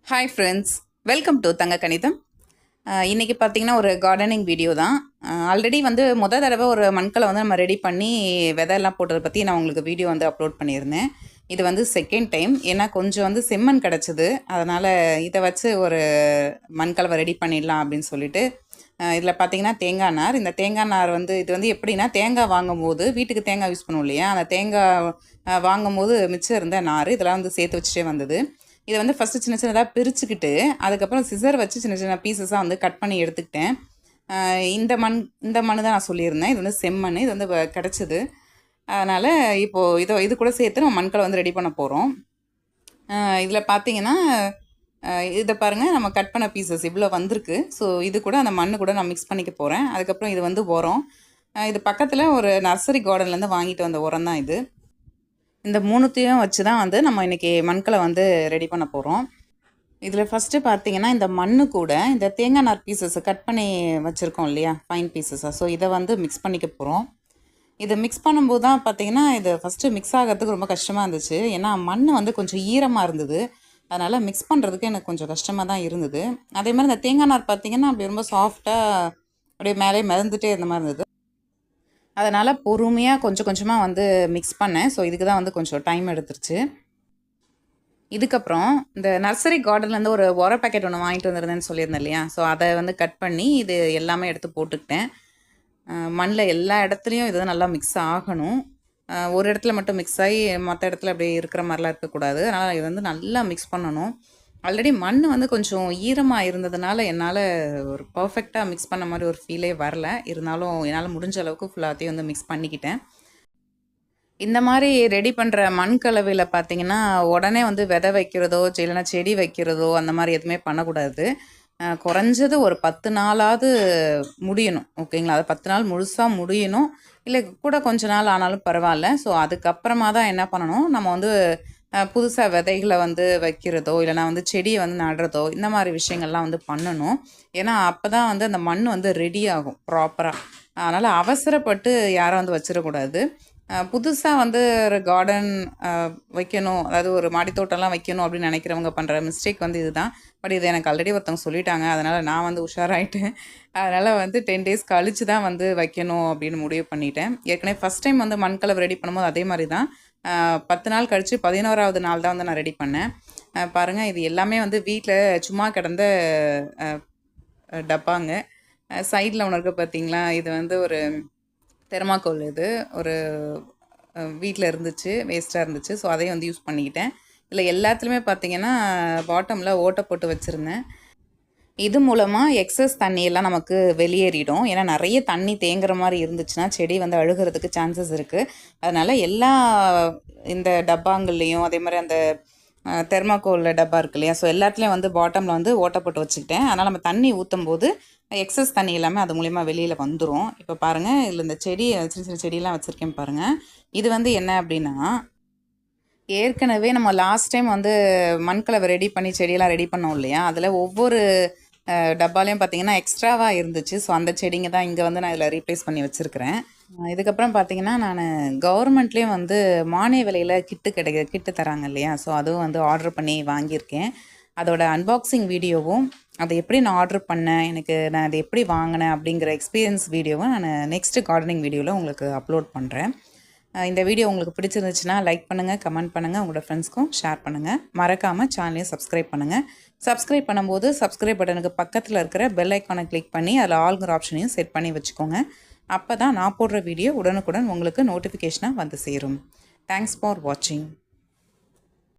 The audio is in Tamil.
ஹாய் ஃப்ரெண்ட்ஸ், வெல்கம் டு தங்க கணிதம். இன்றைக்கி பார்த்தீங்கன்னா ஒரு கார்டனிங் வீடியோ தான். ஆல்ரெடி வந்து தடவை ஒரு மண்கலை வந்து நம்ம ரெடி பண்ணி விதையெல்லாம் போட்டதை பற்றி நான் உங்களுக்கு வீடியோ வந்து அப்லோட் பண்ணியிருந்தேன். இது வந்து செகண்ட் டைம். ஏன்னா கொஞ்சம் வந்து செம்மண் கிடச்சிது, அதனால் இதை வச்சு ஒரு மண்கலவை ரெடி பண்ணிடலாம் அப்படின்னு சொல்லிட்டு இதில் பார்த்தீங்கன்னா தேங்காய் நார். இந்த தேங்காய் நார் வந்து இது வந்து எப்படின்னா, தேங்காய் வாங்கும்போது வீட்டுக்கு தேங்காய் யூஸ் பண்ணுவோம் இல்லையா, அந்த தேங்காய் வாங்கும்போது மிச்சம் இருந்த நார் இதெல்லாம் வந்து சேர்த்து வச்சுட்டே வந்தது. இதை வந்து ஃபஸ்ட்டு சின்ன சின்னதாக பிரிச்சுக்கிட்டு அதுக்கப்புறம் சிசர் வச்சு சின்ன சின்ன பீசஸாக வந்து கட் பண்ணி எடுத்துக்கிட்டேன். இந்த மண் தான் நான் சொல்லியிருந்தேன். இது வந்து செம்மண். இது வந்து கிடச்சிது. அதனால் இப்போது இது கூட சேர்த்து நம்ம மண்கலை வந்து ரெடி பண்ண போகிறோம். இதில் பார்த்தீங்கன்னா இதை பாருங்கள், நம்ம கட் பண்ண பீசஸ் இவ்வளோ வந்திருக்கு. ஸோ இது கூட அந்த மண் கூட நான் மிக்ஸ் பண்ணிக்க போகிறேன். அதுக்கப்புறம் இது வந்து உரம். இது பக்கத்தில் ஒரு நர்சரி கார்டன்லேருந்து வாங்கிட்டு வந்த உரம் தான் இது. இந்த மூணுத்தையும் வச்சு தான் வந்து நம்ம இன்றைக்கி மண்கலை வந்து ரெடி பண்ண போகிறோம். இதில் ஃபஸ்ட்டு பார்த்தீங்கன்னா, இந்த மண்ணு கூட இந்த தேங்காய் நார் பீசஸை கட் பண்ணி வச்சுருக்கோம் இல்லையா, ஃபைன் பீசஸாக. ஸோ இதை வந்து மிக்ஸ் பண்ணிக்க போகிறோம். இதை மிக்ஸ் பண்ணும்போது தான் பார்த்தீங்கன்னா, இது ஃபஸ்ட்டு மிக்ஸ் ஆகிறதுக்கு ரொம்ப கஷ்டமாக இருந்துச்சு. ஏன்னா மண் வந்து கொஞ்சம் ஈரமாக இருந்தது. அதனால் மிக்ஸ் பண்ணுறதுக்கு எனக்கு கொஞ்சம் கஷ்டமாக தான் இருந்தது. அதே மாதிரி இந்த தேங்காய் நார் பார்த்திங்கன்னா அப்படி ரொம்ப சாஃப்டாக அப்படியே மேலே மிதந்துட்டே இருந்த மாதிரி இருந்தது. அதனால் பொறுமையாக கொஞ்சம் கொஞ்சமாக வந்து மிக்ஸ் பண்ணேன். ஸோ இதுக்கு தான் வந்து கொஞ்சம் டைம் எடுத்துருச்சு. இதுக்கப்புறம் இந்த நர்சரி கார்டன்லேருந்து ஒரு உர பேக்கெட் ஒன்று வாங்கிட்டு வந்துருந்தேன்னு சொல்லியிருந்தேன் இல்லையா, ஸோ அதை வந்து கட் பண்ணி இது எல்லாமே எடுத்து போட்டுக்கிட்டேன். மண்ணில் எல்லா இடத்துலையும் இது நல்லா மிக்ஸ் ஆகணும். ஒரு இடத்துல மட்டும் மிக்ஸ் ஆகி மற்ற இடத்துல அப்படியே இருக்கிற மாதிரிலாம் இருக்கக்கூடாது. அதனால் இது வந்து நல்லா மிக்ஸ் பண்ணணும். ஆல்ரெடி மண் வந்து கொஞ்சம் ஈரமாக இருந்ததுனால என்னால் ஒரு பர்ஃபெக்டாக மிக்ஸ் பண்ண மாதிரி ஒரு ஃபீலே வரல. இருந்தாலும் என்னால் முடிஞ்ச அளவுக்கு ஃபுல்லாத்தையும் வந்து மிக்ஸ் பண்ணிக்கிட்டேன். இந்த மாதிரி ரெடி பண்ணுற மண் கலவையில் பார்த்திங்கன்னா, உடனே வந்து விதை வைக்கிறதோ இல்லைனா செடி வைக்கிறதோ அந்த மாதிரி எதுவுமே பண்ணக்கூடாது. குறைஞ்சது ஒரு 10 நாளாவது முடியணும். ஓகேங்களா? அது 10 நாள் முழுசாக முடியணும். இல்லை கூட கொஞ்ச நாள் ஆனாலும் பரவாயில்ல. ஸோ அதுக்கப்புறமா தான் என்ன பண்ணணும், நம்ம வந்து புதுசாக விதைகளை வந்து வைக்கிறதோ இல்லைனா வந்து செடியை வந்து நடுறதோ இந்த மாதிரி விஷயங்கள்லாம் வந்து பண்ணணும். ஏன்னா அப்போ தான் வந்து அந்த மண் வந்து ரெடி ஆகும் ப்ராப்பராக. அதனால் அவசரப்பட்டு யாரும் வந்து வச்சிடக்கூடாது. புதுசாக வந்து ஒரு கார்டன் வைக்கணும், அதாவது ஒரு மாடித்தோட்டம்லாம் வைக்கணும் அப்படின்னு நினைக்கிறவங்க பண்ணுற மிஸ்டேக் வந்து இதுதான். பட் இது எனக்கு ஆல்ரெடி ஒருத்தவங்க சொல்லிட்டாங்க. அதனால் நான் வந்து உஷாராயிட்டேன். அதனால் வந்து 10 டேஸ் கழித்து தான் வந்து வைக்கணும் அப்படின்னு முடிவு பண்ணிட்டேன். ஏற்கனவே ஃபஸ்ட் டைம் வந்து மண்கலவை ரெடி பண்ணும்போது அதே மாதிரி தான் 10 நாள் கழித்து 11வது நாள் தான் வந்து நான் ரெடி பண்ணேன். பாருங்கள், இது எல்லாமே வந்து வீட்டில் சும்மா கிடந்த டப்பாங்க. சைடில் ஒன்று இருக்குது பார்த்தீங்களா, இது வந்து ஒரு தெர்மாக்கோல். இது ஒரு வீட்டில் இருந்துச்சு, வேஸ்ட்டாக இருந்துச்சு. ஸோ அதையும் வந்து யூஸ் பண்ணிக்கிட்டேன். இதில் எல்லாத்துலேயுமே பார்த்திங்கன்னா பாட்டமில் ஓட்டை போட்டு வச்சுருந்தேன். இது மூலமாக எக்ஸஸ் தண்ணியெல்லாம் நமக்கு வெளியேறிடும். ஏன்னா நிறைய தண்ணி தேங்குற மாதிரி இருந்துச்சுன்னா செடி வந்து அழுகிறதுக்கு சான்சஸ் இருக்குது. அதனால் எல்லா இந்த டப்பாங்கள்லேயும் அதே மாதிரி அந்த தெர்மாக்கோலில் டப்பா இருக்கு இல்லையா, ஸோ எல்லாத்துலேயும் வந்து பாட்டமில் வந்து ஓட்டை போட்டு வச்சுக்கிட்டேன். அதனால் நம்ம தண்ணி ஊற்றும் போது எக்ஸஸ் தண்ணி எல்லாமே அது மூலிமா வெளியில் வந்துடும். இப்போ பாருங்கள், இதில் இந்த செடி சின்ன சின்ன செடியெலாம் வச்சுருக்கேன் பாருங்கள். இது வந்து என்ன அப்படின்னா, ஏற்கனவே நம்ம லாஸ்ட் டைம் வந்து மண்கலவை ரெடி பண்ணி செடியெல்லாம் ரெடி பண்ணோம் இல்லையா, அதில் ஒவ்வொரு டப்பாலையும் பார்த்திங்கன்னா எக்ஸ்ட்ராவாக இருந்துச்சு. ஸோ அந்த செடிங்க தான் இங்கே வந்து நான் இதில் ரீப்ளேஸ் பண்ணி வச்சுருக்கிறேன். இதுக்கப்புறம் பார்த்திங்கன்னா, நான் கவர்மெண்ட்லேயும் வந்து மானிய விலையில் கிட்டு தராங்க இல்லையா, ஸோ அதுவும் வந்து ஆர்டர் பண்ணி வாங்கியிருக்கேன். அதோட அன்பாக்சிங் வீடியோவும் அதை எப்படி நான் ஆர்டர் பண்ணேன், நான் அதை எப்படி வாங்கினேன் அப்படிங்கிற எக்ஸ்பீரியன்ஸ் வீடியோவும் நான் நெக்ஸ்ட்டு கார்டனிங் வீடியோவில் உங்களுக்கு அப்லோட் பண்ணுறேன். இந்த வீடியோ உங்களுக்கு பிடிச்சிருந்துச்சுன்னா லைக் பண்ணுங்கள், கமெண்ட் பண்ணுங்கள், உங்களோட ஃப்ரெண்ட்ஸ்க்கும் ஷேர் பண்ணுங்கள். மறக்காமல் சேனலையும் சப்ஸ்கிரைப் பண்ணுங்கள். சப்ஸ்கிரைப் பண்ணும்போது சப்ஸ்கிரைப் பட்டனுக்கு பக்கத்தில் இருக்கிற பெல் ஐக்கானை கிளிக் பண்ணி அதில் ஆல்ங்கிற ஆப்ஷனையும் செட் பண்ணி வச்சுக்கோங்க. அப்போ தான் நான் போடுற வீடியோ உடனுக்குடன் உங்களுக்கு நோட்டிஃபிகேஷனாக வந்து சேரும். தேங்க்ஸ் ஃபார் வாட்சிங்.